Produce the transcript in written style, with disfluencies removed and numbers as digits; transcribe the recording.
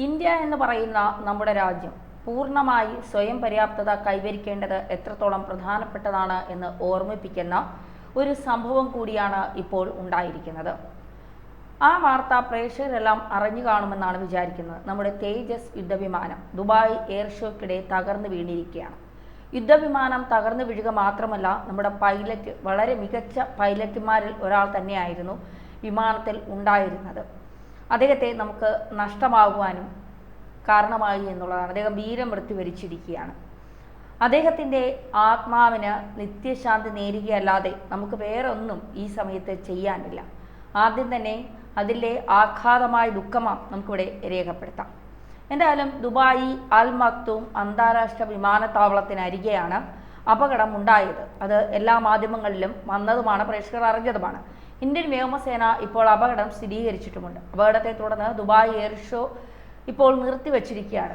India എന്ന് പറയുന്ന നമ്മുടെ രാജ്യം പൂർണ്ണമായി സ്വയം പര്യാപ്തത കൈവരിക്കേണ്ടത് എത്രത്തോളം പ്രധാനപ്പെട്ടതാണ് എന്ന് ഓർമ്മിപ്പിക്കുന്ന ഒരു സംഭവം കൂടിയാണ് ഇപ്പോൾ ഉണ്ടായിരിക്കുന്നത്. ആ വാർത്ത പ്രേക്ഷകരെല്ലാം അറിഞ്ഞു കാണുമെന്നാണ് വിചാരിക്കുന്നത്. നമ്മുടെ തേജസ് യുദ്ധവിമാനം ദുബായ് എയർ ഷോയ്ക്കിടെ തകർന്നു വീണിരിക്കുകയാണ്. യുദ്ധവിമാനം തകർന്നു വീഴുക മാത്രമല്ല, നമ്മുടെ പൈലറ്റ് വളരെ മികച്ച പൈലറ്റുമാരിൽ ഒരാൾ തന്നെയായിരുന്നു വിമാനത്തിൽ ഉണ്ടായിരുന്നത്. അദ്ദേഹത്തെ നമുക്ക് നഷ്ടമാകുവാനും കാരണമായി എന്നുള്ളതാണ്. അദ്ദേഹം വീരമൃത്യു വരിച്ചിരിക്കുകയാണ്. അദ്ദേഹത്തിൻ്റെ ആത്മാവിന് നിത്യശാന്തി നേരുകയല്ലാതെ നമുക്ക് വേറെ ഒന്നും ഈ സമയത്ത് ചെയ്യാനില്ല. ആദ്യം തന്നെ അതിലെ ആഘാതമായ ദുഃഖം നമുക്കിവിടെ രേഖപ്പെടുത്താം. എന്തായാലും ദുബായ് അൽ മക്തൂം അന്താരാഷ്ട്ര വിമാനത്താവളത്തിനരികെയാണ് അപകടം ഉണ്ടായത്. അത് എല്ലാ മാധ്യമങ്ങളിലും വന്നതുമാണ്, പ്രേക്ഷകർ അറിഞ്ഞതുമാണ്. ഇന്ത്യൻ വ്യോമസേന ഇപ്പോൾ അപകടം സ്ഥിരീകരിച്ചിട്ടുമുണ്ട്. അപകടത്തെ തുടർന്ന് ദുബായ് എയർ ഷോ ഇപ്പോൾ നിർത്തിവച്ചിരിക്കുകയാണ്.